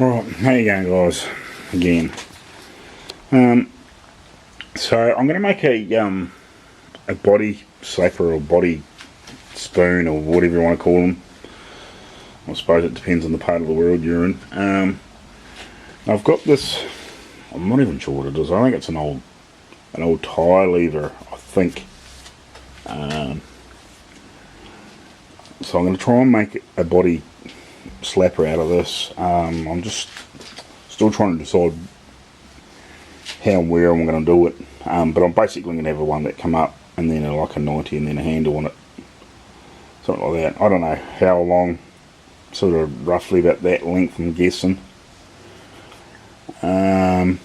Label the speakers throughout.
Speaker 1: Right, how you going, guys? Again. So I'm going to make a body slapper or body spoon or whatever you want to call them. I suppose it depends on the part of the world you're in. I've got this. I'm not even sure what it is. I think it's an old tie lever, I think. So I'm going to try and make a body slapper out of this. I'm just still trying to decide how and where I'm going to do it, but I'm basically going to have a one that come up and then like a 90 and then a handle on it, something like that. I don't know how long, sort of roughly about that length I'm guessing. Yeah,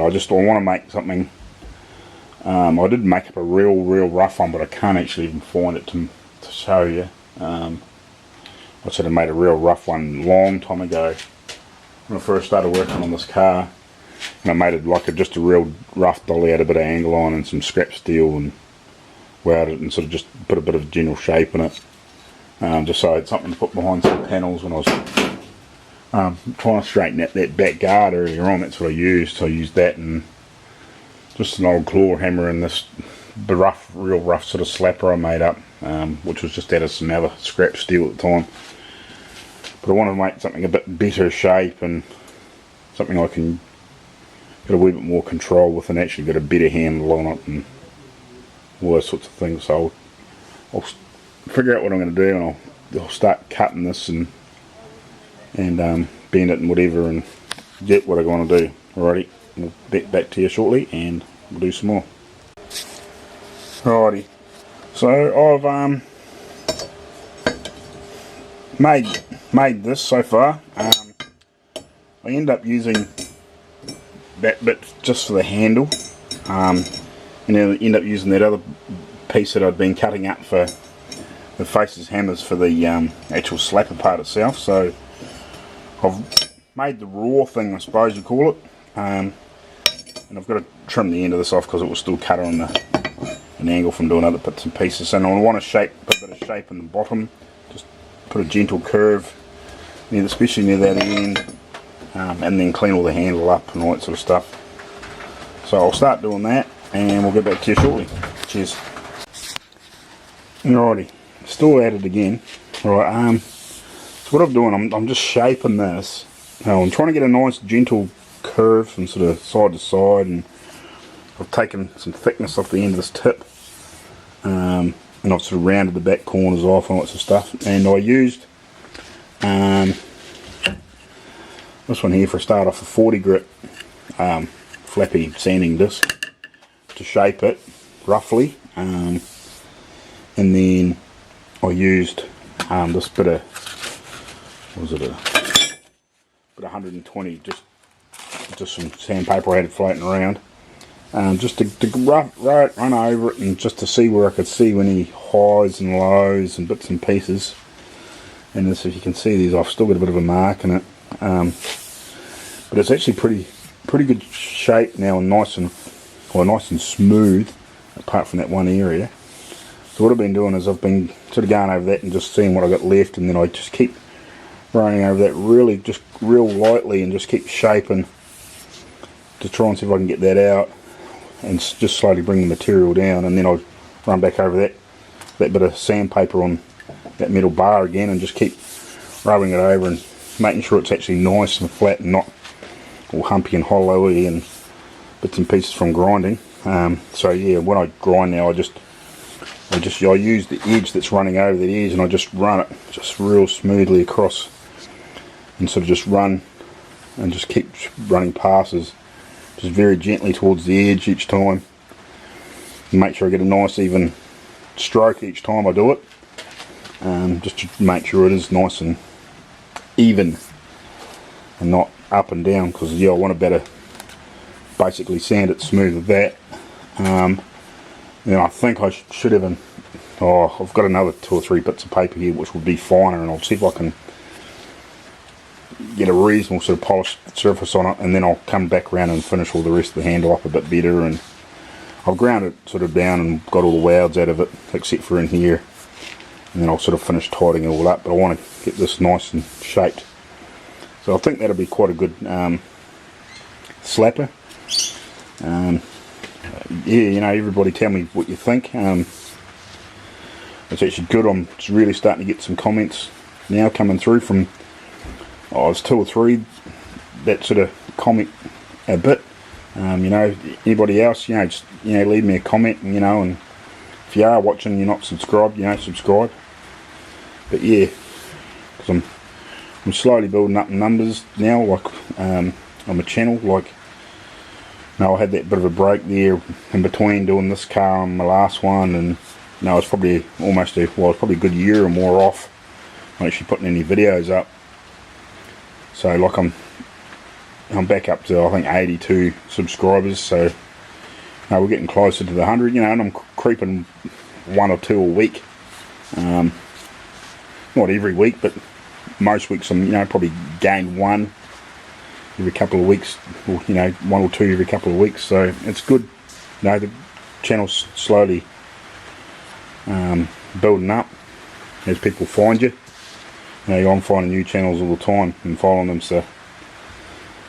Speaker 1: I want to make something. I did make up a real rough one, but I can't actually even find it to show you. I sort of made a real rough one long time ago when I first started working on this car, and I made it like just a real rough dolly, had a bit of angle on and some scrap steel and welded it and sort of just put a bit of general shape in it, just so I had something to put behind some panels when I was trying to straighten out that back guard earlier on. That's what I used. So I used that and just an old claw hammer and this real rough sort of slapper I made up, which was just out of some other scrap steel at the time. But I wanted to make something a bit better shape and something I can get a wee bit more control with and actually get a better handle on it and all those sorts of things. So I'll figure out what I'm going to do, and I'll start cutting this and bend it and whatever and get what I want to do. Alrighty, we'll get back to you shortly and we'll do some more. Alrighty, so I've made this so far. I end up using that bit just for the handle, and then I end up using that other piece that I'd been cutting up for the faces hammers for the actual slapper part itself. So I've made the raw thing, I suppose you call it, and I've got to trim the end of this off because it was still cut on an angle from doing other bits and pieces. And I want to put a bit of shape in the bottom, just put a gentle curve, especially near that end, and then clean all the handle up and all that sort of stuff. So I'll start doing that and we'll get back to you shortly. Cheers. Alrighty, still at it again. Right, so what I'm doing, I'm just shaping this. Now I'm trying to get a nice gentle curve from sort of side to side, and I've taken some thickness off the end of this tip, and I've sort of rounded the back corners off and all that sort of stuff. And I used this one here for a start off, a 40 grit flappy sanding disc to shape it roughly, and then I used this bit of, what was it, a bit of 120, just some sandpaper I had floating around, just to run over it and just to see where I could see any highs and lows and bits and pieces. And as you can see, these I've still got a bit of a mark in it, but it's actually pretty good shape now, and nice and smooth, apart from that one area. So what I've been doing is I've been sort of going over that and just seeing what I got left, and then I just keep running over that just real lightly and just keep shaping to try and see if I can get that out, and just slowly bring the material down, and then I'll run back over that bit of sandpaper on that metal bar again and just keep rubbing it over and making sure it's actually nice and flat and not all humpy and hollowy and bits and pieces from grinding. So yeah, when I grind now, I use the edge that's running over the edge, and I just run it just real smoothly across, and sort of just run and just keep running passes just very gently towards the edge each time, and make sure I get a nice even stroke each time I do it, just to make sure it is nice and even and not up and down, because yeah, I want to better basically sand it smooth with that. Then I think I should have I've got another 2 or 3 bits of paper here which would be finer, and I'll see if I can get a reasonable sort of polished surface on it, and then I'll come back around and finish all the rest of the handle up a bit better. And I've ground it sort of down and got all the wouds out of it except for in here, and then I'll sort of finish tidying it all up. But I want to get this nice and shaped So I think that'll be quite a good slapper. Yeah, you know, everybody tell me what you think. It's actually good. I'm really starting to get some comments now coming through from, it's 2 or 3 that sort of comment a bit. You know, anybody else, you know, just, you know, leave me a comment, you know, and if you are watching, you're not subscribed, you know, subscribe. But yeah, because I'm slowly building up numbers now, like on my channel. Like, you know, I had that bit of a break there in between doing this car and my last one, and you know, it's probably almost it's probably a good year or more off not actually putting any videos up. So like I'm back up to, I think, 82 subscribers, so you know, we're getting closer to the 100, you know, and I'm creeping 1 or 2 a week. Not every week, but most weeks I'm, you know, probably gain 1 every couple of weeks, or you know, 1 or 2 every couple of weeks. So it's good. You know, the channel's slowly building up as people find you. You know, I'm finding new channels all the time and following them. So,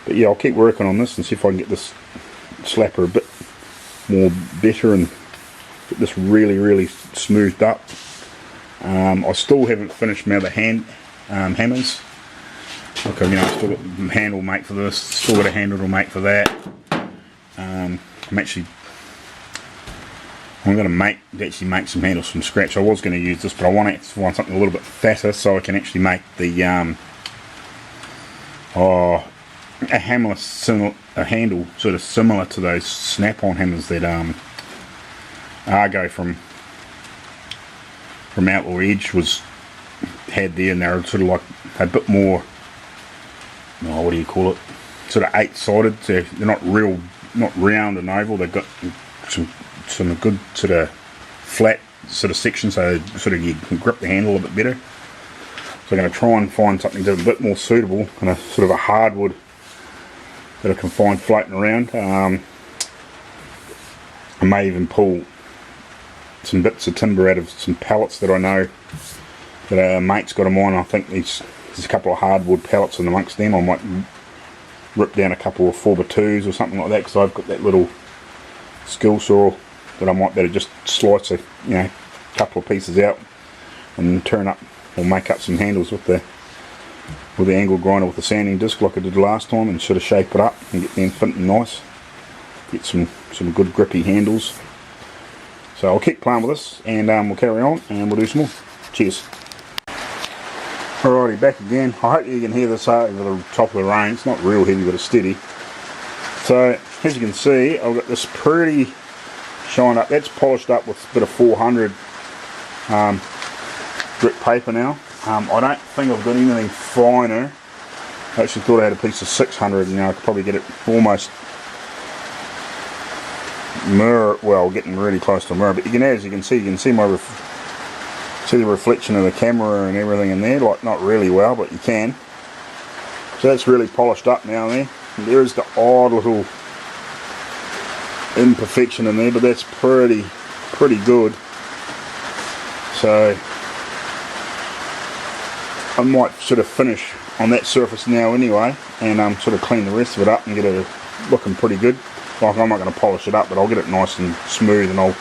Speaker 1: but yeah, I'll keep working on this and see if I can get this slapper a bit more better and get this really smoothed up. I still haven't finished my other hammers. Okay, you know, I've still got a handle mate for this, still got a handle to make for that. I'm going to actually make some handles from scratch. I was going to use this, but I want to find something a little bit fatter so I can actually make the a handle sort of similar to those snap-on hammers that Argo from Outlaw Edge had there, and they're sort of like a bit more, what do you call it? Sort of 8-sided. So they're not round and oval. They've got some good sort of flat sort of sections, so sort of you can grip the handle a bit better. So I'm going to try and find something that's a bit more suitable, and a sort of a hardwood that I can find floating around. I may even pull some bits of timber out of some pallets that I know that a mate's got of mine. I think there's a couple of hardwood pallets in amongst them. I might rip down a couple of 4x2s or something like that, because I've got that little skill saw that I might better just slice a couple of pieces out and turn up or make up some handles with the angle grinder with the sanding disc like I did last time, and sort of shape it up and get them fitting nice. Get some good grippy handles. So I'll keep playing with this, and we'll carry on and we'll do some more. Cheers. Alrighty, back again. I hope you can hear this over the top of the rain. It's not real heavy, but it's steady. So as you can see, I've got this pretty shined up. That's polished up with a bit of 400 grit paper now. I don't think I've got anything finer. I actually thought I had a piece of 600, and I could probably get it almost mirror, well, getting really close to mirror. But you can, as you can see my see the reflection of the camera and everything in there. Like, not really well, but you can. So that's really polished up now there. And there is the odd little imperfection in there, but that's pretty good. So I might sort of finish on that surface now anyway, and sort of clean the rest of it up and get it looking pretty good. Like, I'm not going to polish it up, but I'll get it nice and smooth, and I'll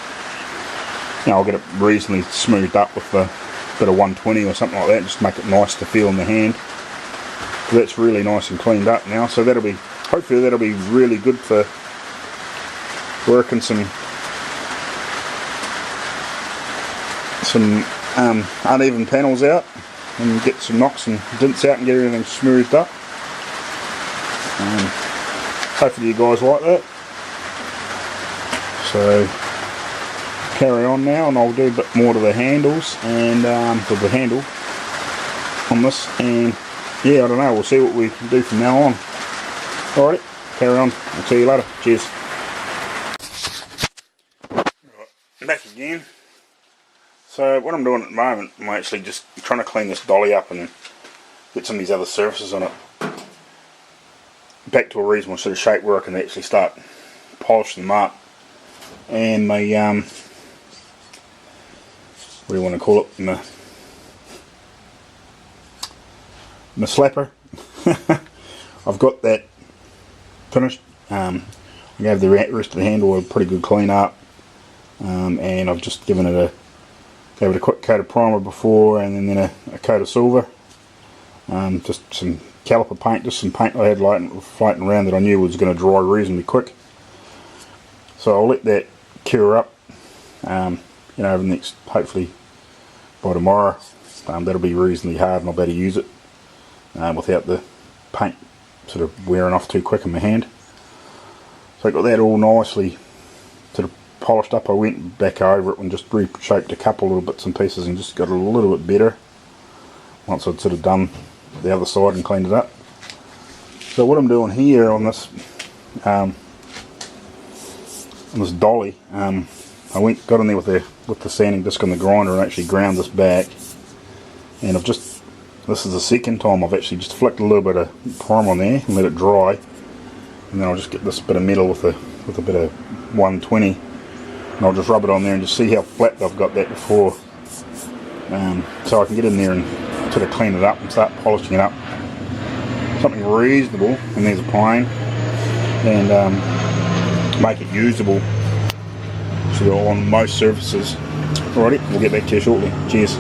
Speaker 1: get it reasonably smoothed up with a bit of 120 or something like that, just make it nice to feel in the hand. So that's really nice and cleaned up now. So hopefully that'll be really good for working some uneven panels out, and get some knocks and dints out and get everything smoothed up. Hopefully you guys like that. So carry on now, and I'll do a bit more to the handles and to the handle on this, and yeah, I don't know, we'll see what we can do from now on. Alright, carry on, I'll see you later. Cheers. Right, back again. So what I'm doing at the moment, I'm actually just trying to clean this dolly up and get some of these other surfaces on it back to a reasonable sort of shape where I can actually start polishing them up. And my what do you want to call it, my slapper, I've got that finished. I gave the rest of the handle a pretty good clean up, and I've just given it gave it a quick coat of primer before, and then a coat of silver. Just some caliper paint, just some paint I had floating around that I knew was going to dry reasonably quick. So I'll let that cure up, over the next, hopefully by tomorrow. That'll be reasonably hard and I'll be able to use it without the paint sort of wearing off too quick in my hand. So I got that all nicely sort of polished up. I went back over it and just reshaped a couple little bits and pieces and just got it a little bit better once I'd sort of done the other side and cleaned it up. So what I'm doing here on this dolly, I got in there with the sanding disc on the grinder and actually ground this back, and this is the second time I've actually just flicked a little bit of primer on there and let it dry, and then I'll just get this bit of metal with a bit of 120, and I'll just rub it on there and just see how flat I've got that before, so I can get in there and sort of clean it up and start polishing it up. Something reasonable, and there's a plane, and make it usable sort of on most surfaces. Alrighty, we'll get back to you shortly. Cheers.